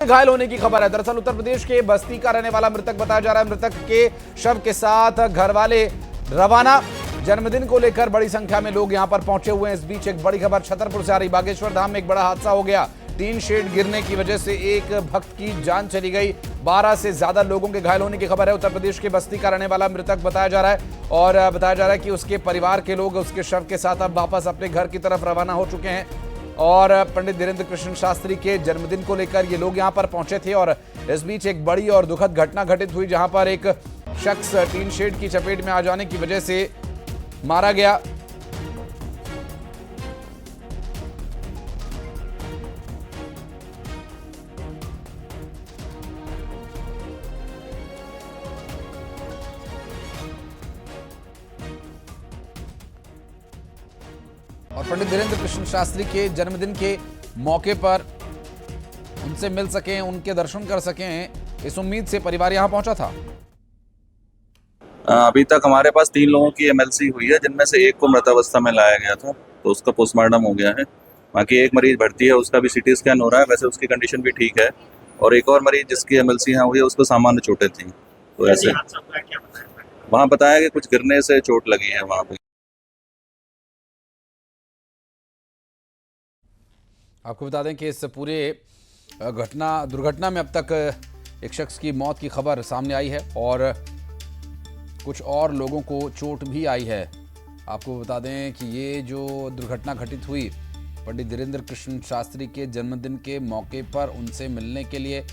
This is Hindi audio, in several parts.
घायल होने की खबर है। दरअसल उत्तर प्रदेश के बस्ती का रहने वाला मृतक बताया जा रहा है। मृतक के शव के साथ घर वाले रवाना। जन्मदिन को लेकर बड़ी संख्या में लोग यहां पर पहुंचे हुए हैं। इस बीच एक बड़ी खबर छतरपुर से आ रही। बागेश्वर धाम में एक बड़ा हादसा हो गया। टीन शेड गिरने की वजह से एक भक्त की जान चली गई। 12 से ज्यादा लोगों के घायल होने की खबर है। उत्तर प्रदेश के बस्ती का रहने वाला मृतक बताया जा रहा है और बताया जा रहा है कि उसके परिवार के लोग उसके शव के साथ अब वापस अपने घर की तरफ रवाना हो चुके हैं। और पंडित धीरेन्द्र कृष्ण शास्त्री के जन्मदिन को लेकर ये लोग यहां पर पहुंचे थे और इस बीच एक बड़ी और दुखद घटना घटित हुई, जहां पर एक शख्स टीन शेड की चपेट में आ जाने की वजह से मारा गया। और पंडित धीरेन्द्र कृष्ण शास्त्री के जन्मदिन के मौके पर उनसे मिल सकें, उनके दर्शन कर सकें, इस उम्मीद से परिवार यहां पहुंचा था। अभी तक हमारे पास 3 लोगों की एमएलसी हुई है, जिनमें से एक को मृतावस्था में लाया गया था, तो उसका पोस्टमार्टम हो गया है। बाकी एक मरीज भर्ती है, उसका भी सीटी स्कैन हो रहा है। वैसे उसकी कंडीशन भी ठीक है। और एक और मरीज जिसकी एमएलसी यहाँ हुई है, उसको सामान्य चोटें थी। तो ऐसे वहाँ बताया कि कुछ गिरने से चोट लगी है वहाँ पे। आपको बता दें कि इस पूरे दुर्घटना में अब तक एक शख्स की मौत की खबर सामने आई है और कुछ और लोगों को चोट भी आई है। आपको बता दें कि ये जो दुर्घटना घटित हुई, पंडित धीरेन्द्र कृष्ण शास्त्री के जन्मदिन के मौके पर उनसे मिलने के लिए,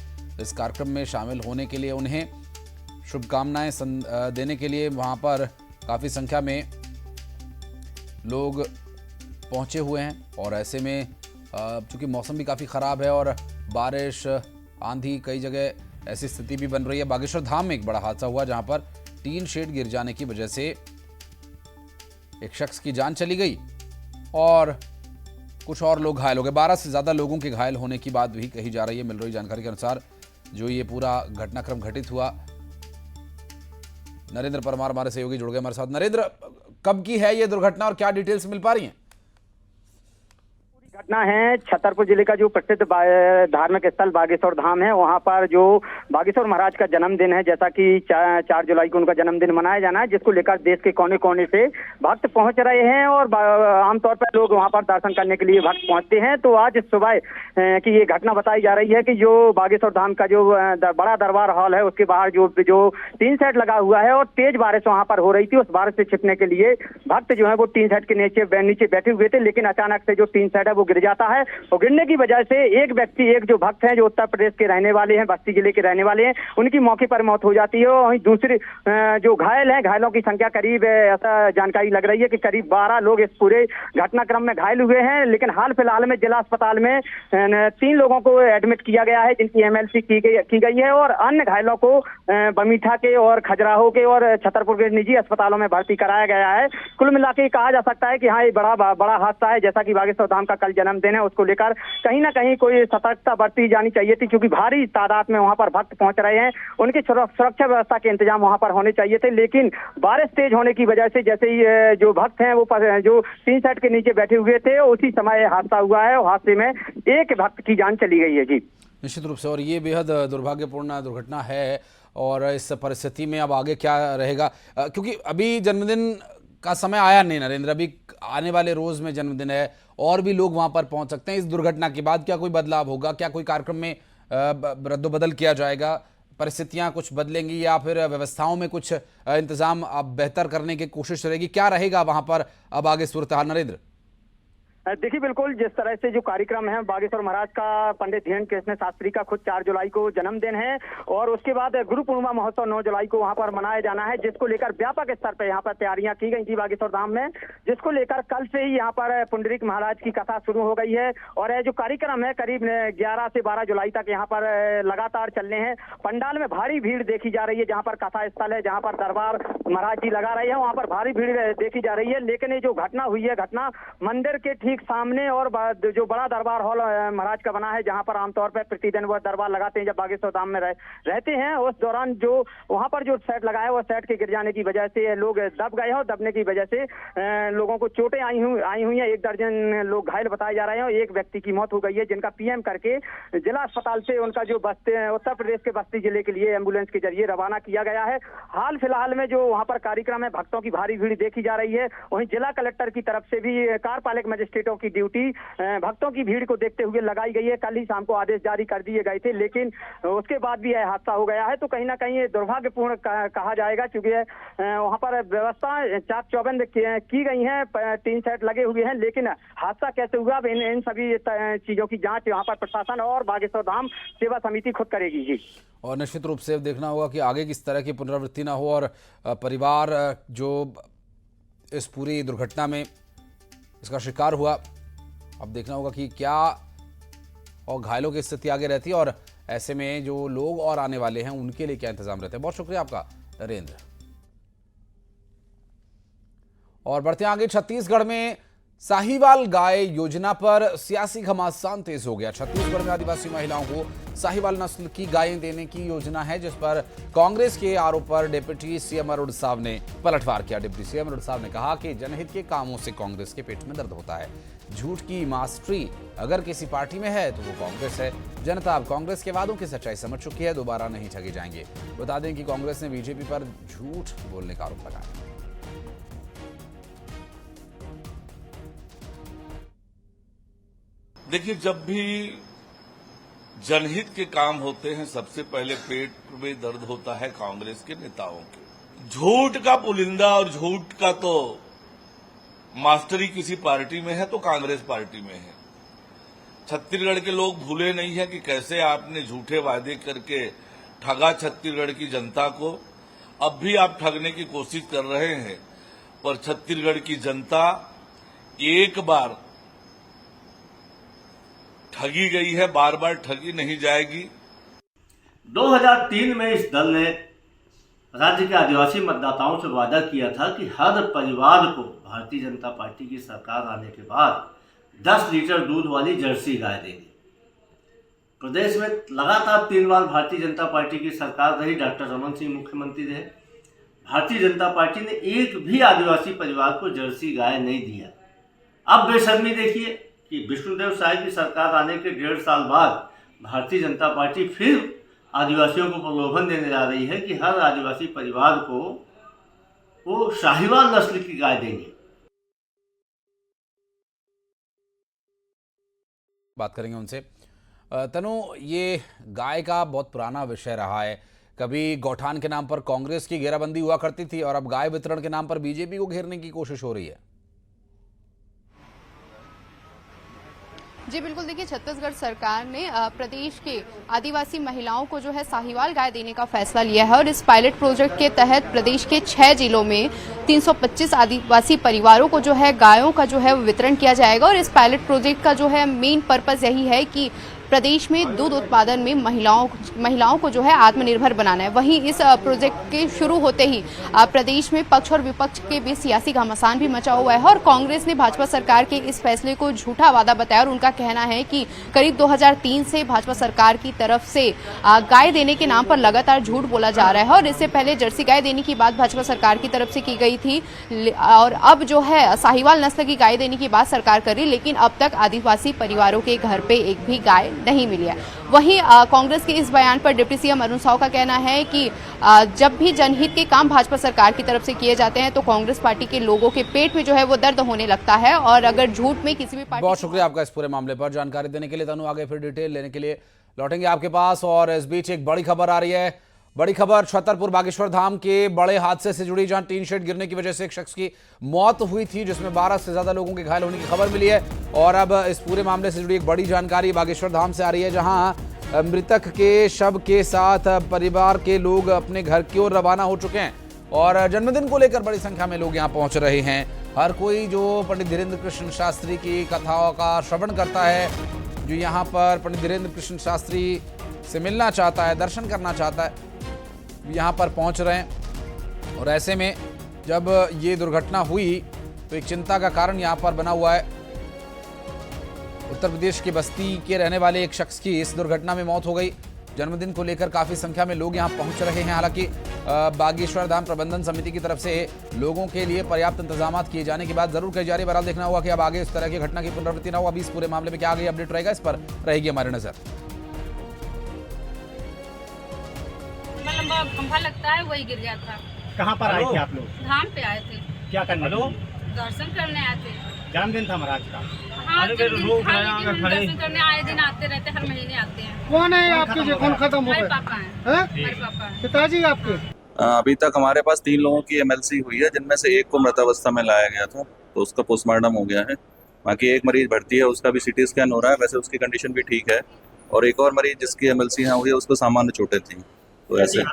इस कार्यक्रम में शामिल होने के लिए, उन्हें शुभकामनाएं देने के लिए वहाँ पर काफ़ी संख्या में लोग पहुँचे हुए हैं। और ऐसे में चूँकि मौसम भी काफ़ी ख़राब है और बारिश, आंधी, कई जगह ऐसी स्थिति भी बन रही है। बागेश्वर धाम में एक बड़ा हादसा हुआ, जहाँ पर टीन शेड गिर जाने की वजह से एक शख्स की जान चली गई और कुछ और लोग घायल हो गए। 12 से ज़्यादा लोगों के घायल होने की बात भी कही जा रही है। मिल रही जानकारी के अनुसार जो ये पूरा घटनाक्रम घटित हुआ। नरेंद्र परमार हमारे सहयोगी जुड़ गए हमारे साथ। नरेंद्र, कब की है ये दुर्घटना और क्या डिटेल्स मिल पा रही हैं? घटना है छतरपुर जिले का जो प्रसिद्ध धार्मिक स्थल बागेश्वर धाम है। वहां पर जो बागेश्वर महाराज का जन्मदिन है, जैसा कि 4 जुलाई को उनका जन्मदिन मनाया जाना है, जिसको लेकर देश के कोने कोने से भक्त पहुंच रहे हैं। और आमतौर पर लोग वहां पर दर्शन करने के लिए भक्त पहुंचते हैं। तो आज सुबह की ये घटना बताई जा रही है कि जो बागेश्वर धाम का जो बड़ा दरबार हॉल है, उसके बाहर जो टीन सेट लगा हुआ है और तेज बारिश वहां पर हो रही थी। उस बारिश से छिपने के लिए भक्त जो है वो टीन सेट के नीचे बैठे हुए थे, लेकिन अचानक से जो टीन सेट है वो गिर जाता है और गिरने की वजह से एक जो भक्त हैं, जो उत्तर प्रदेश के रहने वाले हैं, बस्ती जिले के रहने वाले हैं, उनकी मौके पर मौत हो जाती है। और वहीं दूसरे जो घायल हैं, घायलों की संख्या करीब, ऐसा जानकारी लग रही है कि करीब 12 लोग इस पूरे घटनाक्रम में घायल हुए हैं। लेकिन हाल फिलहाल में जिला अस्पताल में 3 लोगों को एडमिट किया गया है, जिनकी एमएलसी की गई है। और अन्य घायलों को बमीठा के और खजुराहो के और छतरपुर के निजी अस्पतालों में भर्ती कराया गया है। कुल मिला के कहा जा सकता है कि हाँ, ये बड़ा हादसा है। जैसा कि बागेश्वर धाम का कल जन्मदिन है, उसको लेकर कहीं ना कहीं कोई सतर्कता बरती जानी चाहिए थी, क्योंकि भारी तादाद में वहां पर भक्त पहुंच रहे हैं। उनकी सुरक्षा व्यवस्था के इंतजाम वहां पर होने चाहिए थे, लेकिन बारिश तेज होने की वजह से जैसे ही जो भक्त हैं वो जो टीन सेट के नीचे बैठे हुए थे, उसी समय हादसा हुआ है और हादसे में एक भक्त की जान चली गई है। जी, निश्चित रूप से। और ये बेहद दुर्भाग्यपूर्ण दुर्घटना है और इस परिस्थिति में अब आगे क्या रहेगा, क्योंकि अभी जन्मदिन का समय आया नहीं नरेंद्र, अभी आने वाले रोज में जन्मदिन है और भी लोग वहां पर पहुंच सकते हैं। इस दुर्घटना के बाद क्या कोई बदलाव होगा? क्या कोई कार्यक्रम में रद्दोबदल किया जाएगा? परिस्थितियां कुछ बदलेंगी या फिर व्यवस्थाओं में कुछ इंतजाम अब बेहतर करने की कोशिश रहेगी? क्या रहेगा वहां पर अब आगे सूरत हाल नरेंद्र? देखिए, बिल्कुल जिस तरह से जो कार्यक्रम है, बागेश्वर महाराज का पंडित धीरेन्द्र कृष्ण शास्त्री का खुद 4 जुलाई को जन्मदिन है और उसके बाद गुरु पूर्णिमा महोत्सव 9 जुलाई को वहां पर मनाया जाना है, जिसको लेकर व्यापक स्तर पर यहाँ पर तैयारियां की गई थी बागेश्वर धाम में, जिसको लेकर कल से ही यहाँ पर पुंडरीक महाराज की कथा शुरू हो गई है। और जो कार्यक्रम है करीब 11 से 12 जुलाई तक यहाँ पर लगातार चलने हैं। पंडाल में भारी भीड़ देखी जा रही है, जहाँ पर कथा स्थल है, जहाँ पर दरबार महाराज जी लगा रहे हैं, वहाँ पर भारी भीड़ देखी जा रही है। लेकिन ये जो घटना हुई है, घटना मंदिर के ठीक ठीक सामने और जो बड़ा दरबार हॉल महाराज का बना है, जहां पर आमतौर पर प्रतिदिन वह दरबार लगाते हैं जब बागेश्वर धाम में रहते हैं, उस दौरान जो वहां पर जो सेट लगाया वो सेट के गिर जाने की वजह से लोग दब गए हैं और दबने की वजह से लोगों को चोटें आई हुई हैं। 1 दर्जन लोग घायल बताए जा रहे हैं और 1 व्यक्ति की मौत हो गई है, जिनका पीएम करके जिला अस्पताल से उनका जो उत्तर प्रदेश के बस्ती जिले के लिए एम्बुलेंस के जरिए रवाना किया गया है। हाल फिलहाल में जो वहां पर कार्यक्रम है, भक्तों की भारी भीड़ देखी जा रही है। वहीं जिला कलेक्टर की तरफ से भी कार्यपालक मजिस्ट्रेटों की ड्यूटी भक्तों की भीड़ को देखते हुए लगाई गई है। कल ही शाम को आदेश जारी कर दिए गए थे, लेकिन उसके बाद भी यह हादसा हो गया है। तो कहीं ना कहीं ये दुर्भाग्यपूर्ण कहा जाएगा, क्योंकि वहां पर व्यवस्था चाक चौबंद की गई है, 3 सेट लगे हुए हैं, लेकिन हादसा कैसे हुआ इन सभी चीजों की जांच यहाँ पर प्रशासन और बागेश्वर धाम सेवा समिति खुद करेगी जी। और निश्चित रूप से देखना होगा कि आगे किस तरह की पुनरावृत्ति ना हो और परिवार जो इस पूरी दुर्घटना में इसका शिकार हुआ, अब देखना होगा कि क्या और घायलों की स्थिति आगे रहती है और ऐसे में जो लोग और आने वाले हैं उनके लिए क्या इंतजाम रहते हैं। बहुत शुक्रिया आपका नरेंद्र। और बढ़ते आगे, छत्तीसगढ़ में साहिवाल गाय योजना पर सियासी घमासान तेज हो गया। छत्तीसगढ़ में आदिवासी महिलाओं को साहिवाल नस्ल की गायें देने की योजना है, जिस पर कांग्रेस के आरोप पर डिप्टी सीएम अरुण साव ने पलटवार किया। डिप्टी सीएम अरुण साव ने कहा कि जनहित के कामों से कांग्रेस के पेट में दर्द होता है। झूठ की मास्टरी अगर किसी पार्टी में है तो वो कांग्रेस है। जनता अब कांग्रेस के वादों की सच्चाई समझ चुकी है, दोबारा नहीं ठगे जाएंगे। बता दें कि कांग्रेस ने बीजेपी पर झूठ बोलने का आरोप लगाया। देखिए, जब भी जनहित के काम होते हैं सबसे पहले पेट में दर्द होता है कांग्रेस के नेताओं के। झूठ का पुलिंदा और झूठ का तो मास्टरी किसी पार्टी में है तो कांग्रेस पार्टी में है। छत्तीसगढ़ के लोग भूले नहीं है कि कैसे आपने झूठे वादे करके ठगा छत्तीसगढ़ की जनता को। अब भी आप ठगने की कोशिश कर रहे हैं, पर छत्तीसगढ़ की जनता एक बार ठगी गई है, बार बार ठगी नहीं जाएगी। 2003 में इस दल ने राज्य के आदिवासी मतदाताओं से वादा किया था कि हर परिवार को भारतीय जनता पार्टी की सरकार आने के बाद 10 लीटर दूध वाली जर्सी गाय देगी। प्रदेश में लगातार 3 बार भारतीय जनता पार्टी की सरकार रही, डॉक्टर रमन सिंह मुख्यमंत्री रहे। भारतीय जनता पार्टी ने एक भी आदिवासी परिवार को जर्सी गाय नहीं दिया। अब बेशर्मी देखिए कि विष्णुदेव साय की सरकार आने के 1.5 साल बाद भारतीय जनता पार्टी फिर आदिवासियों को प्रलोभन देने जा रही है कि हर आदिवासी परिवार को वो साहिवाल नस्ल की गाय देंगे। बात करेंगे उनसे। तनु, ये गाय का बहुत पुराना विषय रहा है। कभी गौठान के नाम पर कांग्रेस की घेराबंदी हुआ करती थी और अब गाय वितरण के नाम पर बीजेपी को घेरने की कोशिश हो रही है। जी बिल्कुल, देखिए, छत्तीसगढ़ सरकार ने प्रदेश के आदिवासी महिलाओं को जो है साहिवाल गाय देने का फैसला लिया है और इस पायलट प्रोजेक्ट के तहत प्रदेश के 6 जिलों में 325 आदिवासी परिवारों को जो है गायों का जो है वितरण किया जाएगा। और इस पायलट प्रोजेक्ट का जो है मेन पर्पस यही है कि प्रदेश में दूध उत्पादन में महिलाओं को जो है आत्मनिर्भर बनाना है। वहीं इस प्रोजेक्ट के शुरू होते ही प्रदेश में पक्ष और विपक्ष के बीच सियासी घमासान भी मचा हुआ है और कांग्रेस ने भाजपा सरकार के इस फैसले को झूठा वादा बताया और उनका कहना है कि करीब 2003 से भाजपा सरकार की तरफ से गाय देने के नाम पर लगातार झूठ बोला जा रहा है। और इससे पहले जर्सी गाय देने की बात भाजपा सरकार की तरफ से की गई थी और अब जो है साहिवाल नस्ल की गाय देने की बात सरकार कर रही, लेकिन अब तक आदिवासी परिवारों के घर पे एक भी गाय नहीं मिली है। वहीं कांग्रेस के इस बयान पर डिप्टी सीएम अरुण साव का कहना है कि जब भी जनहित के काम भाजपा सरकार की तरफ से किए जाते हैं तो कांग्रेस पार्टी के लोगों के पेट में जो है वो दर्द होने लगता है और अगर झूठ में किसी भी पार्टी। बहुत शुक्रिया आपका इस पूरे मामले पर जानकारी देने के लिए। तनु, आगे फिर डिटेल लेने के लिए लौटेंगे आपके पास। और इस बीच एक बड़ी खबर आ रही है। बड़ी खबर छतरपुर बागेश्वर धाम के बड़े हादसे से जुड़ी, जहां टीन शेड गिरने की वजह से एक शख्स की मौत हुई थी, जिसमें 12 से ज्यादा लोगों के घायल होने की खबर मिली है। और अब इस पूरे मामले से जुड़ी एक बड़ी जानकारी बागेश्वर धाम से आ रही है, जहां मृतक के शव के साथ परिवार के लोग अपने घर की ओर रवाना हो चुके हैं और जन्मदिन को लेकर बड़ी संख्या में लोग यहां पहुंच रहे हैं। हर कोई जो पंडित धीरेन्द्र कृष्ण शास्त्री की कथाओं का श्रवण करता है, जो यहाँ पर पंडित धीरेन्द्र कृष्ण शास्त्री से मिलना चाहता है, दर्शन करना चाहता है, यहाँ पर पहुँच रहे हैं। और ऐसे में जब ये दुर्घटना हुई तो एक चिंता का कारण यहाँ पर बना हुआ है। उत्तर प्रदेश के बस्ती के रहने वाले एक शख्स की इस दुर्घटना में मौत हो गई। जन्मदिन को लेकर काफी संख्या में लोग यहां पहुंच रहे हैं। हालांकि बागेश्वर धाम प्रबंधन समिति की तरफ से लोगों के लिए पर्याप्त इंतजाम किए जाने की बात जरूर कही जा रही है। बहरहाल देखना होगा कि अब आगे इस तरह की घटना की पुनरावृत्ति न हो। अभी इस पूरे मामले में क्या आगे अपडेट रहेगा, इस पर रहेगी हमारी नजर। लंबा खंभा लगता है, वही गिर गया था। कहाँ पर आए थे आप लोग? धाम पे आए थे। क्या करने? दर्शन करने आए थे। जन्मदिन था महाराज का। हाँ, दर्शन करने आए दिन आते रहते, हर महीने आते हैं। कौन है आपके जो कौन खत्म हो हमारे गए? पापा हैं। हमारे पापा हैं। पिताजी आपके? अभी तक हमारे पास 3 लोगों की एमएलसी हुई है, जिनमें से एक को मृतावस्था में लाया गया था, तो उसका पोस्टमार्टम हो गया है। बाकी एक मरीज भर्ती है, उसका भी सीटी स्कैन हो रहा है, वैसे उसकी कंडीशन भी ठीक है। और एक और मरीज जिसकी एमएलसी यहाँ हुई है, उसको सामान्य चोटें थी। तो ऐसे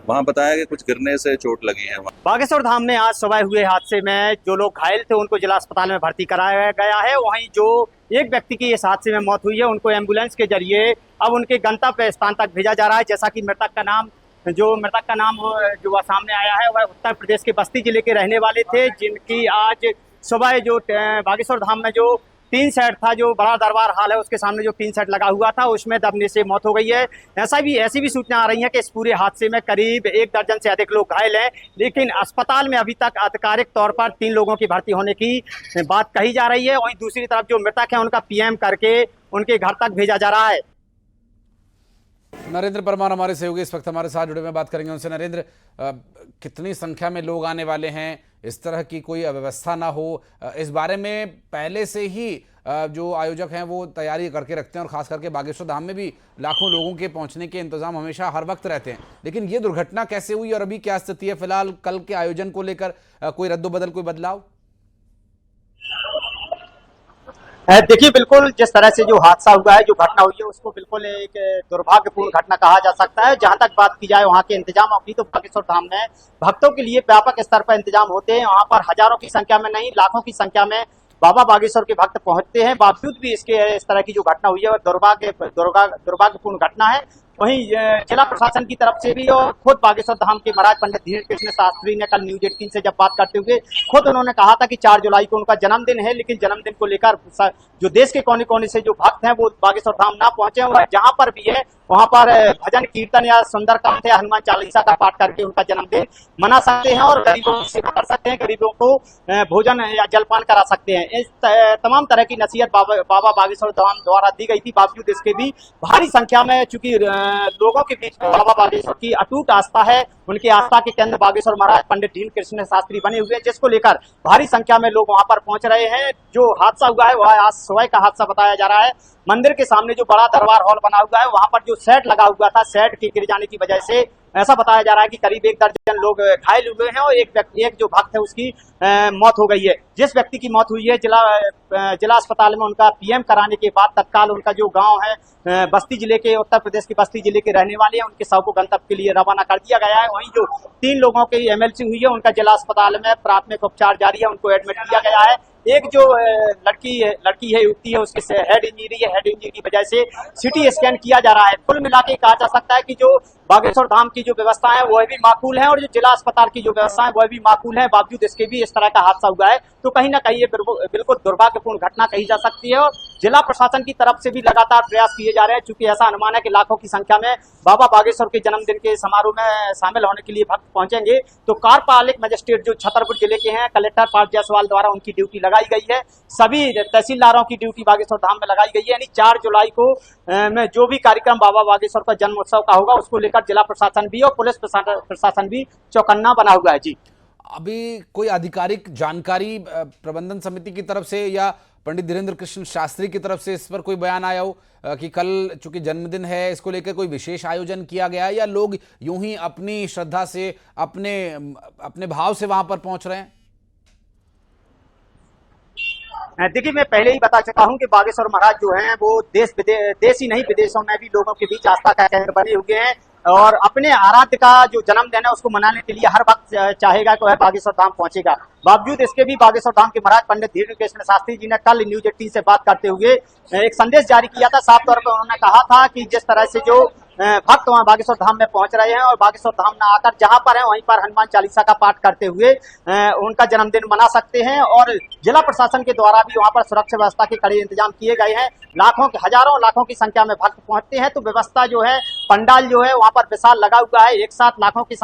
वहाँ बताया कि कुछ गिरने से चोट लगी है। बागेश्वर धाम में आज सुबह हुए हादसे में जो लोग घायल थे उनको जिला अस्पताल में भर्ती कराया गया है। वहीं जो एक व्यक्ति की इस हादसे में मौत हुई है, उनको एम्बुलेंस के जरिए अब उनके गंतव्य स्थान तक भेजा जा रहा है। जैसा कि मृतक का नाम जो वह सामने आया है, वह उत्तर प्रदेश के बस्ती जिले के रहने वाले थे, जिनकी आज सुबह जो बागेश्वर धाम में जो टीन सेट था, जो बड़ा दरबार हाल है उसके सामने जो टीन सेट लगा हुआ था, उसमें दबने से मौत हो गई है। ऐसी भी सूचना आ रही है कि इस पूरे हादसे में करीब 1 दर्जन से अधिक लोग घायल हैं, लेकिन अस्पताल में अभी तक आधिकारिक तौर पर 3 लोगों की भर्ती होने की बात कही जा रही है। वहीं दूसरी तरफ जो मृतक है उनका पीएम करके उनके घर तक भेजा जा रहा है। नरेंद्र परमार हमारे सहयोगी इस वक्त हमारे साथ जुड़े हुए, बात करेंगे उनसे। नरेंद्र, कितनी संख्या में लोग आने वाले हैं, इस तरह की कोई अव्यवस्था ना हो, इस बारे में पहले से ही जो आयोजक हैं वो तैयारी करके रखते हैं, और खास करके बागेश्वर धाम में भी लाखों लोगों के पहुंचने के इंतजाम हमेशा हर वक्त रहते हैं, लेकिन ये दुर्घटना कैसे हुई और अभी क्या स्थिति है फिलहाल? कल के आयोजन को लेकर कोई रद्दोबदल, कोई बदलाव? देखिए, बिल्कुल जिस तरह से जो हादसा हुआ है, जो घटना हुई है, उसको बिल्कुल एक दुर्भाग्यपूर्ण घटना कहा जा सकता है। जहां तक बात की जाए वहां के इंतजाम, अभी तो बागेश्वर धाम में भक्तों के लिए व्यापक स्तर पर इंतजाम होते हैं। वहां पर हजारों की संख्या में नहीं, लाखों की संख्या में बाबा बागेश्वर के भक्त पहुंचते हैं। बावजूद भी इसके इस तरह की जो घटना हुई है दुर्भाग्यपूर्ण घटना है। वहीं जिला प्रशासन की तरफ से भी और खुद बागेश्वर धाम के महाराज पंडित धीरेन्द्र कृष्ण शास्त्री ने कल न्यूज 18 से जब बात करते हुए खुद उन्होंने कहा था कि 4 जुलाई को उनका जन्मदिन है, लेकिन जन्मदिन को लेकर जो देश के कोने कोने से जो भक्त हैं वो बागेश्वर धाम ना पहुंचे, और जहां पर भी है वहां पर भजन कीर्तन या सुंदरकांड या हनुमान चालीसा का पाठ करके उनका जन्मदिन मना सकते हैं और गरीबों की सेवा कर सकते हैं, गरीबों को भोजन या जलपान करा सकते हैं। इस तमाम तरह की नसीहत बाबा बागेश्वर धाम द्वारा दी गई थी। बावजूद इसके भी भारी संख्या में चूंकि लोगों के बीच में बाबा बागेश्वर की अटूट आस्था है, उनकी आस्था के केंद्र बागेश्वर महाराज पंडित धीरेन्द्र कृष्ण शास्त्री बने हुए हैं, जिसको लेकर भारी संख्या में लोग वहां पर पहुंच रहे हैं। जो हादसा हुआ है वह आज सुबह का हादसा बताया जा रहा है। मंदिर के सामने जो बड़ा दरबार हॉल बना हुआ है, वहां पर जो सेट लगा हुआ था, सेट के गिर जाने की वजह से ऐसा बताया जा रहा है कि करीब 1 दर्जन लोग घायल हुए हैं और एक जो भक्त है उसकी मौत हो गई है। जिस व्यक्ति की मौत हुई है, जिला अस्पताल में उनका पीएम कराने के बाद तत्काल उनका जो गांव है बस्ती जिले के, उत्तर प्रदेश के बस्ती जिले के रहने वाले हैं, उनके शव को गंतव्य के लिए रवाना कर दिया गया है। वहीं जो 3 लोगों की एमएलसी हुई है, उनका जिला अस्पताल में प्राथमिक उपचार जारी है, उनको एडमिट किया गया है। एक जो लड़की है, युवती है, उसके हेड इंजरी की वजह से सिटी स्कैन किया जा रहा है। कुल मिला के कहा जा सकता है कि जो बागेश्वर धाम की जो व्यवस्था है वह भी माकूल है और जो जिला अस्पताल की जो व्यवस्था है वह भी माकूल है। बावजूद इसके भी इस तरह का हादसा हुआ है, तो कहीं ना कहीं ये बिल्कुल दुर्भाग्यपूर्ण घटना कही जा सकती है। और जिला प्रशासन की तरफ से भी लगातार प्रयास किए जा रहे हैं, चूंकि ऐसा अनुमान है कि लाखों की संख्या में बाबा बागेश्वर के जन्मदिन के समारोह में शामिल होने के लिए भक्त पहुंचेंगे। तो कार्यपालिक मजिस्ट्रेट जो छतरपुर जिले के हैं, कलेक्टर पार्थ जायसवाल द्वारा उनकी ड्यूटी लगाई गई है। सभी तहसीलदारों की ड्यूटी बागेश्वर धाम में लगाई गई है। यानी 4 जुलाई को में जो भी कार्यक्रम बाबा बागेश्वर का जन्म उत्सव का होगा, उसको लेकर जिला प्रशासन भी और पुलिस प्रशासन भी चौकन्ना बना हुआ है। जी, अभी कोई आधिकारिक जानकारी प्रबंधन समिति की तरफ से या पंडित धीरेन्द्र कृष्ण शास्त्री की तरफ से इस पर कोई बयान आया हो कि कल चूंकि जन्मदिन है, इसको लेकर कोई विशेष आयोजन किया गया है या लोग यूं ही अपनी श्रद्धा से अपने भाव से वहां पर पहुंच रहे हैं? देखिए, मैं पहले ही बता चुका हूं कि बागेश्वर महाराज जो हैं वो देश ही नहीं विदेशों में भी लोगों के बीच आस्था का केंद्र बने हुए हैं और अपने आराध्य का जो जन्मदिन है उसको मनाने के लिए हर वक्त चाहेगा कि वह बागेश्वर धाम पहुंचेगा। बावजूद इसके भी बागेश्वर धाम के महाराज पंडित धीरेन्द्र कृष्ण शास्त्री जी ने कल न्यूज 18 से बात करते हुए एक संदेश जारी किया था। साफ तौर पर उन्होंने कहा था कि जिस तरह से जो भक्त वहां बागेश्वर धाम में पहुंच रहे हैं और बागेश्वर धाम में आकर जहां पर है वहीं पर हनुमान चालीसा का पाठ करते हुए उनका जन्मदिन मना सकते हैं। और जिला प्रशासन के द्वारा भी वहां पर सुरक्षा व्यवस्था के कड़े इंतजाम किए गए हैं। हजारों लाखों की संख्या में भक्त पहुंचते हैं तो व्यवस्था जो है, पंडाल जो है वहां पर विशाल लगा हुआ है। एक साथ लाखों की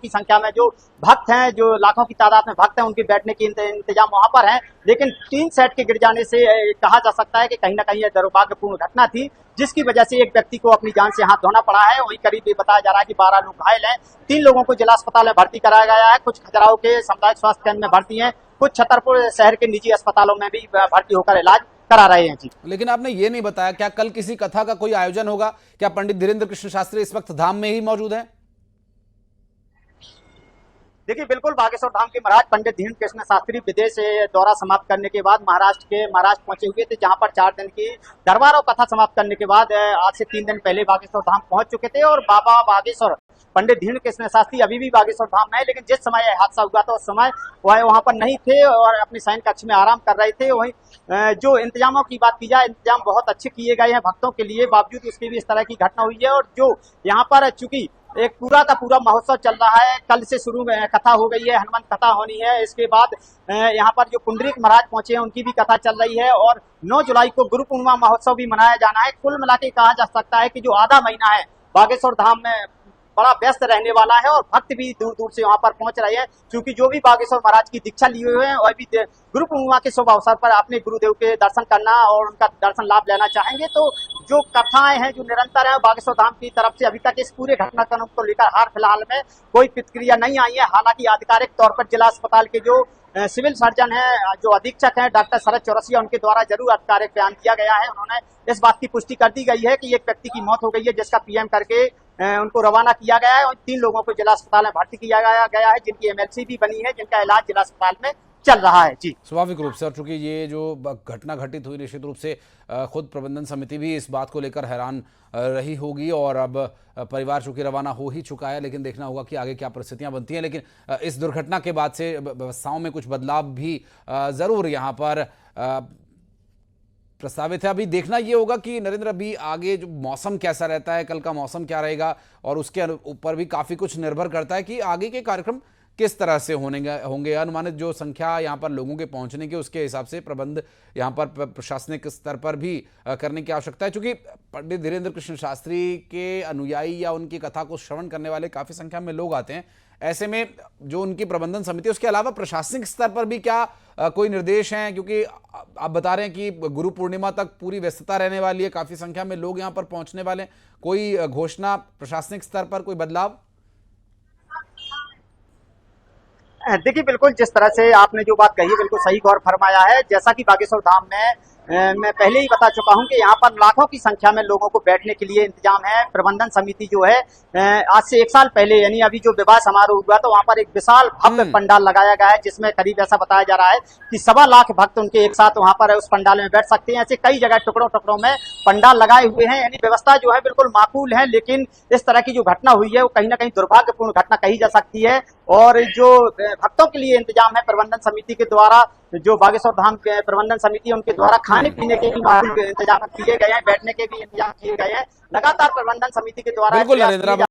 संख्या में जो भक्त हैं, जो लाखों की तादाद में भक्त हैं, उनके बैठने की इंतजाम वहां पर है। लेकिन 3 सेट के गिर जाने से कहा जा सकता है कि कहीं ना कहीं यह दुर्भाग्यपूर्ण घटना थी, जिसकी वजह से एक व्यक्ति को अपनी जान से हाथ धोना पड़ा है। वहीं करीब ये बताया जा रहा है कि 12 लोग घायल हैं। 3 लोगों को जिला अस्पताल में भर्ती कराया गया है। कुछ खजुराहो के सामुदायिक स्वास्थ्य केंद्र में भर्ती हैं, कुछ छतरपुर शहर के निजी अस्पतालों में भी भर्ती होकर इलाज करा रहे हैं। जी, लेकिन आपने ये नहीं बताया, क्या कल किसी कथा का कोई आयोजन होगा? क्या पंडित धीरेन्द्र कृष्ण शास्त्री इस वक्त धाम में ही मौजूद है? देखिए, बिल्कुल बागेश्वर धाम के महाराज पंडित धीरेन्द्र कृष्ण शास्त्री विदेश दौरा समाप्त करने के बाद महाराष्ट्र पहुंचे हुए थे, जहां पर 4 दिन की दरबार और कथा समाप्त करने के बाद आज से 3 दिन पहले बागेश्वर धाम पहुंच चुके थे। और बाबा बागेश्वर पंडित धीरेन्द्र कृष्ण शास्त्री अभी भी बागेश्वर धाम में है, लेकिन जिस समय यह हादसा हुआ था उस समय वह वहां पर नहीं थे और अपने शयन कक्ष में आराम कर रहे थे। वहीं जो इंतजामों की बात की जाए, इंतजाम बहुत अच्छे किए गए हैं भक्तों के लिए, बावजूद उसके भी इस तरह की घटना हुई है। और जो यहाँ पर चूंकि एक पूरा का पूरा महोत्सव चल रहा है, कल से शुरू में कथा हो गई है, हनुमान कथा होनी है। इसके बाद यहाँ पर जो पुंडरीक महाराज पहुंचे हैं उनकी भी कथा चल रही है और 9 जुलाई को गुरु पूर्णिमा महोत्सव भी मनाया जाना है। कुल मिला के कहा जा सकता है कि जो आधा महीना है बागेश्वर धाम में बड़ा व्यस्त रहने वाला है और भक्त भी दूर दूर से वहां पर पहुंच रहे हैं, क्योंकि जो भी बागेश्वर महाराज की दीक्षा लिए हुए हैं वह भी गुरु पूर्णिमा के शुभ अवसर पर अपने गुरुदेव के दर्शन करना और उनका दर्शन लाभ लेना चाहेंगे। तो जो कथाएं हैं जो निरंतर है बागेश्वर धाम की तरफ से, अभी तक इस पूरे घटनाक्रम को लेकर हाल फिलहाल में कोई प्रतिक्रिया नहीं आई है। हालांकि आधिकारिक तौर पर जिला अस्पताल के जो सिविल सर्जन है, जो अधीक्षक हैं डॉक्टर शरद चौरसिया, उनके द्वारा जरूर आधिकारिक बयान दिया गया है। उन्होंने इस बात की पुष्टि कर दी गई है कि एक व्यक्ति की मौत हो गई है, जिसका पीएम करके उनको रवाना किया गया है और 3 लोगों को जिला अस्पताल में भर्ती किया गया है, जिनकी एमएलसी भी बनी है, जिनका इलाज जिला अस्पताल में चल रहा है। जी, स्वाभाविक रूप से, और चूंकि ये जो घटना घटित हुई, निश्चित रूप से खुद प्रबंधन समिति भी इस बात को लेकर हैरान रही होगी और अब परिवार चूंकि रवाना हो ही चुका है, लेकिन देखना होगा कि आगे क्या परिस्थितियां बनती हैं। लेकिन इस दुर्घटना के बाद से व्यवस्थाओं में कुछ बदलाव भी जरूर यहाँ पर प्रस्तावित है। अभी देखना ये होगा कि नरेंद्र, अभी आगे जो मौसम कैसा रहता है, कल का मौसम क्या रहेगा, और उसके ऊपर भी काफ़ी कुछ निर्भर करता है कि आगे के कार्यक्रम किस तरह से होंगे। अनुमानित जो संख्या यहाँ पर लोगों के पहुँचने की, उसके हिसाब से प्रबंध यहाँ पर प्रशासनिक स्तर पर भी करने की आवश्यकता है, क्योंकि पंडित धीरेन्द्र कृष्ण शास्त्री के अनुयायी या उनकी कथा को श्रवण करने वाले काफ़ी संख्या में लोग आते हैं। ऐसे में जो उनकी प्रबंधन समिति, उसके अलावा प्रशासनिक स्तर पर भी क्या कोई निर्देश हैं, क्योंकि आप बता रहे हैं कि गुरु पूर्णिमा तक पूरी व्यस्तता रहने वाली है, काफ़ी संख्या में लोग यहाँ पर पहुँचने वाले हैं, कोई घोषणा प्रशासनिक स्तर पर, कोई बदलाव? देखिए, बिल्कुल जिस तरह से आपने जो बात कही है बिल्कुल सही गौर फरमाया है। जैसा कि बागेश्वर धाम में मैं पहले ही बता चुका हूं कि यहाँ पर लाखों की संख्या में लोगों को बैठने के लिए इंतजाम है। प्रबंधन समिति जो है आज से 1 साल पहले, यानी अभी जो विवाह समारोह हुआ तो वहां पर एक विशाल भव्य पंडाल लगाया गया है, जिसमें करीब ऐसा बताया जा रहा है कि 1.25 लाख भक्त उनके एक साथ वहां पर उस पंडाल में बैठ सकते हैं। ऐसे कई जगह टुकड़ों में पंडाल लगाए हुए हैं, यानी व्यवस्था जो है बिल्कुल माकूल है। लेकिन इस तरह की जो घटना हुई है वो कहीं ना कहीं दुर्भाग्यपूर्ण घटना कही जा सकती है। और जो भक्तों के लिए इंतजाम है प्रबंधन समिति के द्वारा, जो बागेश्वर धाम के प्रबंधन समिति उनके द्वारा खाने पीने के भी इंतजाम किए गए हैं, बैठने के भी इंतजाम किए गए हैं। लगातार प्रबंधन समिति के द्वारा